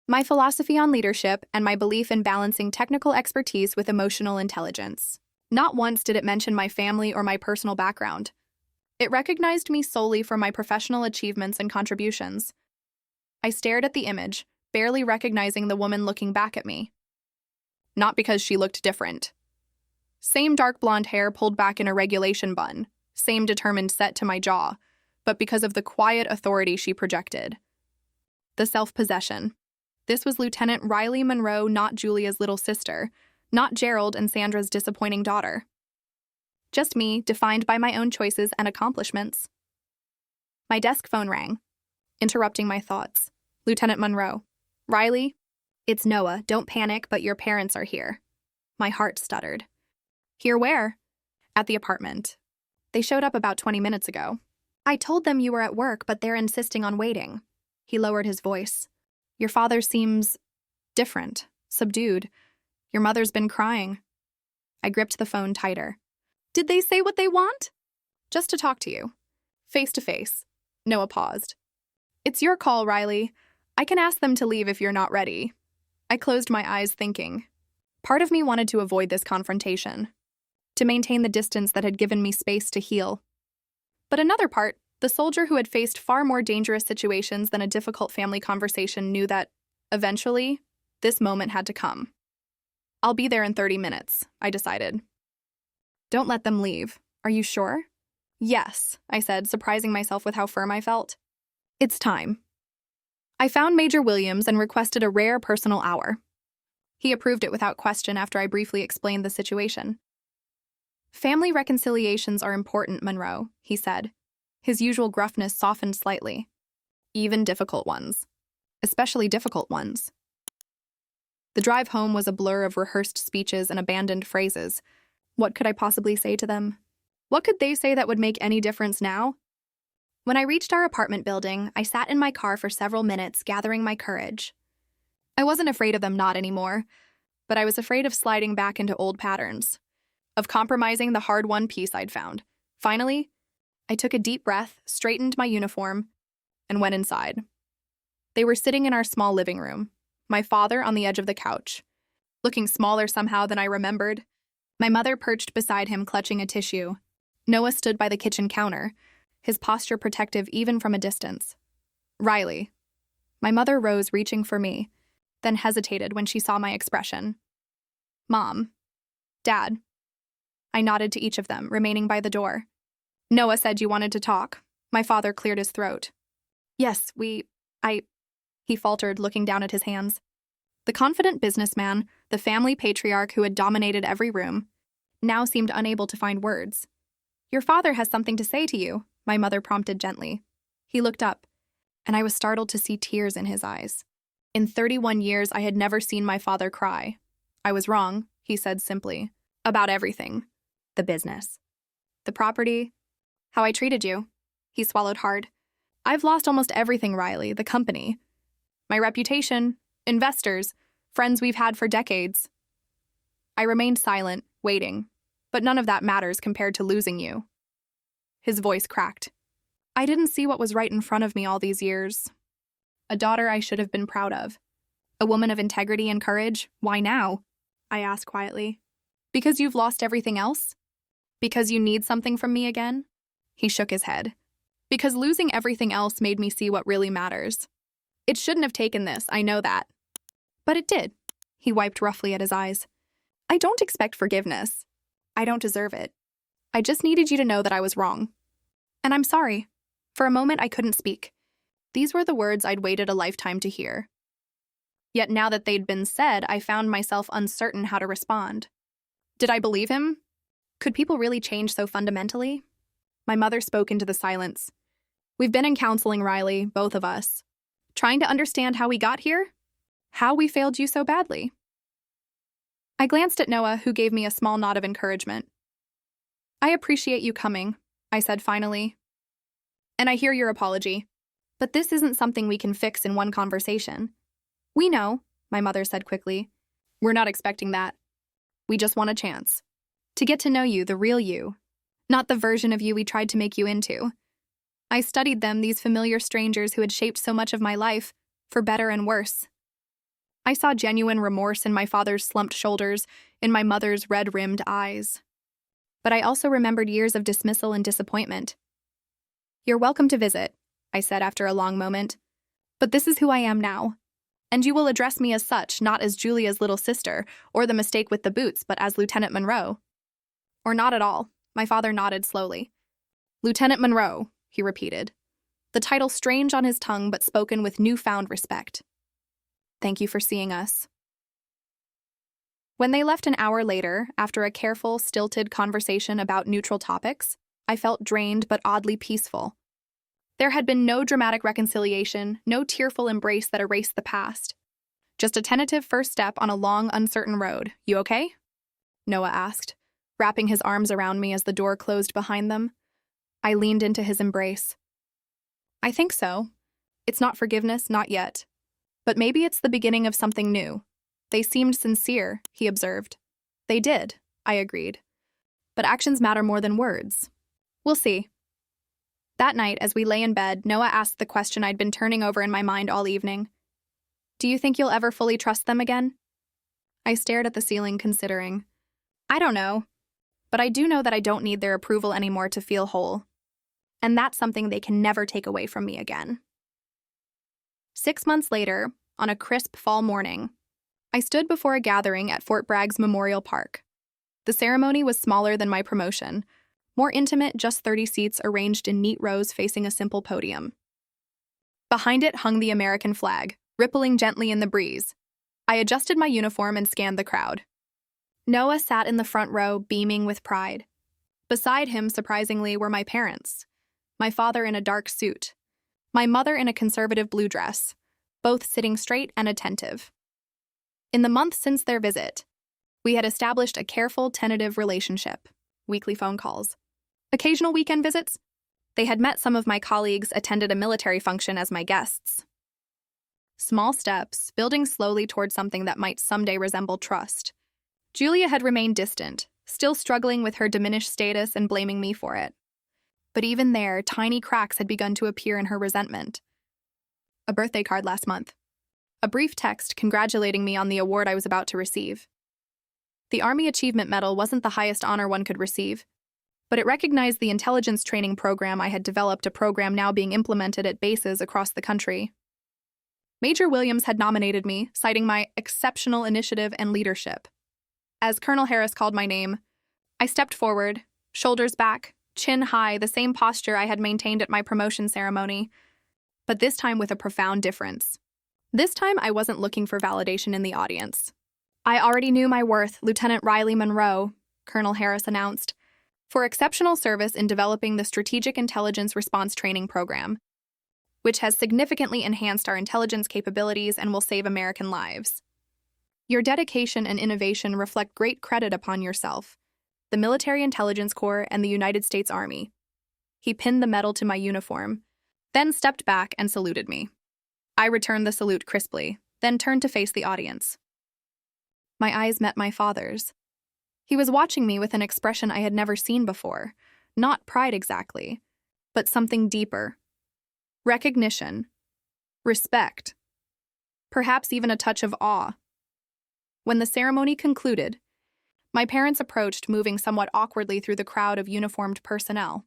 my philosophy on leadership, and my belief in balancing technical expertise with emotional intelligence. Not once did it mention my family or my personal background. It recognized me solely for my professional achievements and contributions. I stared at the image, barely recognizing the woman looking back at me. Not because she looked different. Same dark blonde hair pulled back in a regulation bun, same determined set to my jaw, but because of the quiet authority she projected. The self-possession. This was Lieutenant Riley Monroe, not Julia's little sister, not Gerald and Sandra's disappointing daughter. Just me, defined by my own choices and accomplishments. My desk phone rang, interrupting my thoughts. Lieutenant Monroe. Riley? It's Noah. Don't panic, but your parents are here. My heart stuttered. Here where? At the apartment. They showed up about 20 minutes ago. I told them you were at work, but they're insisting on waiting. He lowered his voice. Your father seems different, subdued. Your mother's been crying. I gripped the phone tighter. Did they say what they want? Just to talk to you. Face to face. Noah paused. It's your call, Riley. I can ask them to leave if you're not ready. I closed my eyes thinking. Part of me wanted to avoid this confrontation, to maintain the distance that had given me space to heal. But another part, the soldier who had faced far more dangerous situations than a difficult family conversation, knew that, eventually, this moment had to come. I'll be there in 30 minutes, I decided. Don't let them leave. Are you sure? Yes, I said, surprising myself with how firm I felt. It's time. I found Major Williams and requested a rare personal hour. He approved it without question after I briefly explained the situation. Family reconciliations are important, Monroe, he said. His usual gruffness softened slightly. Even difficult ones. Especially difficult ones. The drive home was a blur of rehearsed speeches and abandoned phrases. What could I possibly say to them? What could they say that would make any difference now? When I reached our apartment building, I sat in my car for several minutes, gathering my courage. I wasn't afraid of them not anymore, but I was afraid of sliding back into old patterns, of compromising the hard-won peace I'd found. Finally, I took a deep breath, straightened my uniform, and went inside. They were sitting in our small living room, my father on the edge of the couch, looking smaller somehow than I remembered. My mother perched beside him, clutching a tissue. Noah stood by the kitchen counter, his posture protective even from a distance. Riley. My mother rose, reaching for me, then hesitated when she saw my expression. Mom. Dad. I nodded to each of them, remaining by the door. Noah said you wanted to talk. My father cleared his throat. Yes, he faltered, looking down at his hands. The confident businessman, the family patriarch who had dominated every room, now seemed unable to find words. Your father has something to say to you, my mother prompted gently. He looked up, and I was startled to see tears in his eyes. In 31 years, I had never seen my father cry. I was wrong, he said simply. About everything. The business. The property. How I treated you. He swallowed hard. I've lost almost everything, Riley, the company. My reputation, investors, friends we've had for decades. I remained silent, waiting, but none of that matters compared to losing you. His voice cracked. I didn't see what was right in front of me all these years. A daughter I should have been proud of. A woman of integrity and courage. Why now? I asked quietly. Because you've lost everything else? Because you need something from me again? He shook his head. Because losing everything else made me see what really matters. It shouldn't have taken this, I know that. But it did. He wiped roughly at his eyes. I don't expect forgiveness. I don't deserve it. I just needed you to know that I was wrong. And I'm sorry. For a moment, I couldn't speak. These were the words I'd waited a lifetime to hear. Yet now that they'd been said, I found myself uncertain how to respond. Did I believe him? Could people really change so fundamentally? My mother spoke into the silence. We've been in counseling, Riley, both of us. Trying to understand how we got here? How we failed you so badly? I glanced at Noah, who gave me a small nod of encouragement. I appreciate you coming, I said finally. And I hear your apology. But this isn't something we can fix in one conversation. We know, my mother said quickly. We're not expecting that. We just want a chance. To get to know you, the real you. Not the version of you we tried to make you into. I studied them, these familiar strangers who had shaped so much of my life, for better and worse. I saw genuine remorse in my father's slumped shoulders, in my mother's red-rimmed eyes. But I also remembered years of dismissal and disappointment. You're welcome to visit, I said after a long moment. But this is who I am now. And you will address me as such, not as Julia's little sister, or the mistake with the boots, but as Lieutenant Monroe. Or not at all, my father nodded slowly. Lieutenant Monroe, he repeated, the title strange on his tongue but spoken with newfound respect. Thank you for seeing us. When they left an hour later, after a careful, stilted conversation about neutral topics, I felt drained but oddly peaceful. There had been no dramatic reconciliation, no tearful embrace that erased the past. Just a tentative first step on a long, uncertain road. You okay? Noah asked, wrapping his arms around me as the door closed behind them. I leaned into his embrace. I think so. It's not forgiveness, not yet. But maybe it's the beginning of something new. They seemed sincere, he observed. They did, I agreed. But actions matter more than words. We'll see. That night, as we lay in bed, Noah asked the question I'd been turning over in my mind all evening. Do you think you'll ever fully trust them again? I stared at the ceiling, considering. I don't know. But I do know that I don't need their approval anymore to feel whole. And that's something they can never take away from me again. 6 months later, on a crisp fall morning, I stood before a gathering at Fort Bragg's Memorial Park. The ceremony was smaller than my promotion, more intimate, just 30 seats arranged in neat rows facing a simple podium. Behind it hung the American flag, rippling gently in the breeze. I adjusted my uniform and scanned the crowd. Noah sat in the front row, beaming with pride. Beside him, surprisingly, were my parents. My father in a dark suit. My mother in a conservative blue dress, both sitting straight and attentive. In the month since their visit, we had established a careful, tentative relationship. Weekly phone calls. Occasional weekend visits. They had met some of my colleagues, attended a military function as my guests. Small steps, building slowly toward something that might someday resemble trust. Julia had remained distant, still struggling with her diminished status and blaming me for it. But even there, tiny cracks had begun to appear in her resentment. A birthday card last month. A brief text congratulating me on the award I was about to receive. The Army Achievement Medal wasn't the highest honor one could receive, but it recognized the intelligence training program I had developed, a program now being implemented at bases across the country. Major Williams had nominated me, citing my exceptional initiative and leadership. As Colonel Harris called my name, I stepped forward, shoulders back, chin high, the same posture I had maintained at my promotion ceremony, but this time with a profound difference. This time I wasn't looking for validation in the audience. I already knew my worth, Lieutenant Riley Monroe, Colonel Harris announced, for exceptional service in developing the Strategic Intelligence Response Training Program, which has significantly enhanced our intelligence capabilities and will save American lives. Your dedication and innovation reflect great credit upon yourself, the Military Intelligence Corps, and the United States Army. He pinned the medal to my uniform, then stepped back and saluted me. I returned the salute crisply, then turned to face the audience. My eyes met my father's. He was watching me with an expression I had never seen before, not pride exactly, but something deeper. Recognition, respect, perhaps even a touch of awe. When the ceremony concluded, my parents approached, moving somewhat awkwardly through the crowd of uniformed personnel.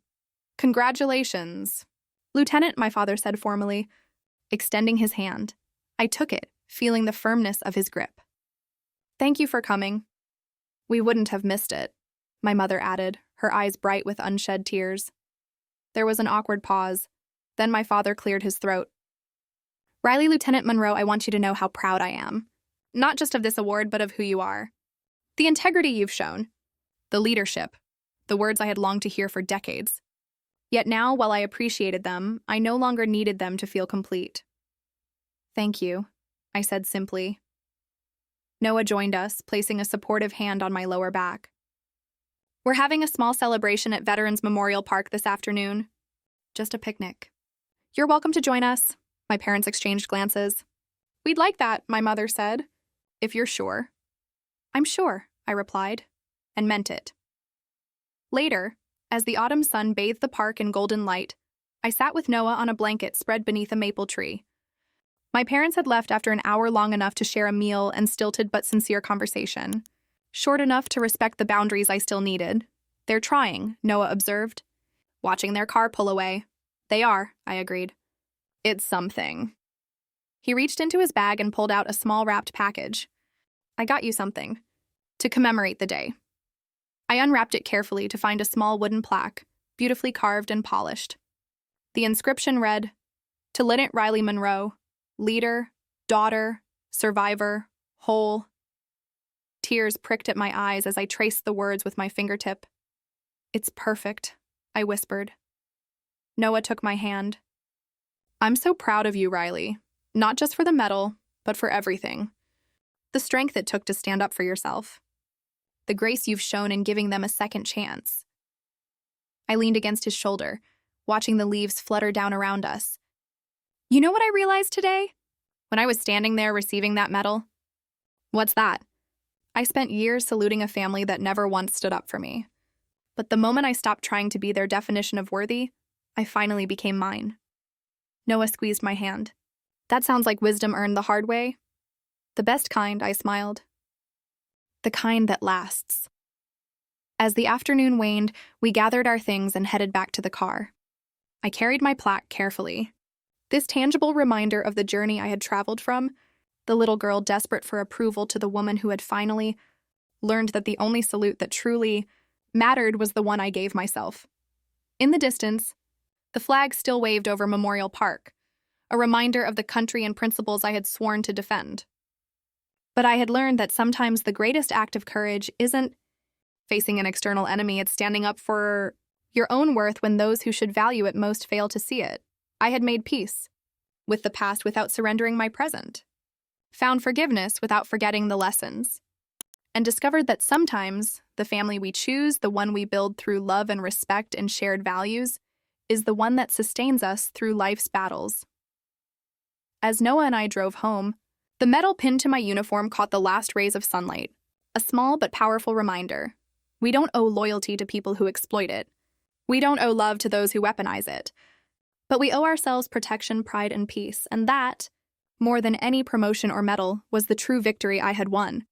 "Congratulations, Lieutenant," my father said formally, extending his hand. I took it, feeling the firmness of his grip. "Thank you for coming. We wouldn't have missed it," my mother added, her eyes bright with unshed tears. There was an awkward pause. Then my father cleared his throat. "Riley Lieutenant Monroe, I want you to know how proud I am. Not just of this award, but of who you are. The integrity you've shown. The leadership. The words I had longed to hear for decades. Yet now, while I appreciated them, I no longer needed them to feel complete." "Thank you," I said simply. Noah joined us, placing a supportive hand on my lower back. "We're having a small celebration at Veterans Memorial Park this afternoon. Just a picnic. You're welcome to join us." My parents exchanged glances. "We'd like that," my mother said. "If you're sure." "I'm sure," I replied, and meant it. Later, as the autumn sun bathed the park in golden light, I sat with Noah on a blanket spread beneath a maple tree. My parents had left after an hour long enough to share a meal and stilted but sincere conversation. Short enough to respect the boundaries I still needed. "They're trying," Noah observed. "Watching their car pull away." "They are," I agreed. "It's something." He reached into his bag and pulled out a small wrapped package. "I got you something. To commemorate the day." I unwrapped it carefully to find a small wooden plaque, beautifully carved and polished. The inscription read, "To Lieutenant Riley Monroe, leader, daughter, survivor, whole." Tears pricked at my eyes as I traced the words with my fingertip. "It's perfect," I whispered. Noah took my hand. "I'm so proud of you, Riley. Not just for the medal, but for everything. The strength it took to stand up for yourself. The grace you've shown in giving them a second chance." I leaned against his shoulder, watching the leaves flutter down around us. "You know what I realized today? When I was standing there receiving that medal?" "What's that?" "I spent years saluting a family that never once stood up for me. But the moment I stopped trying to be their definition of worthy, I finally became mine." Noah squeezed my hand. "That sounds like wisdom earned the hard way." "The best kind," I smiled. "The kind that lasts." As the afternoon waned, we gathered our things and headed back to the car. I carried my plaque carefully. This tangible reminder of the journey I had traveled from, the little girl desperate for approval to the woman who had finally learned that the only salute that truly mattered was the one I gave myself. In the distance, the flag still waved over Memorial Park, a reminder of the country and principles I had sworn to defend. But I had learned that sometimes the greatest act of courage isn't facing an external enemy, it's standing up for your own worth when those who should value it most fail to see it. I had made peace with the past without surrendering my present, found forgiveness without forgetting the lessons, and discovered that sometimes the family we choose, the one we build through love and respect and shared values, is the one that sustains us through life's battles. As Noah and I drove home, the metal pinned to my uniform caught the last rays of sunlight, a small but powerful reminder. We don't owe loyalty to people who exploit it. We don't owe love to those who weaponize it. But we owe ourselves protection, pride, and peace, and that, more than any promotion or medal, was the true victory I had won.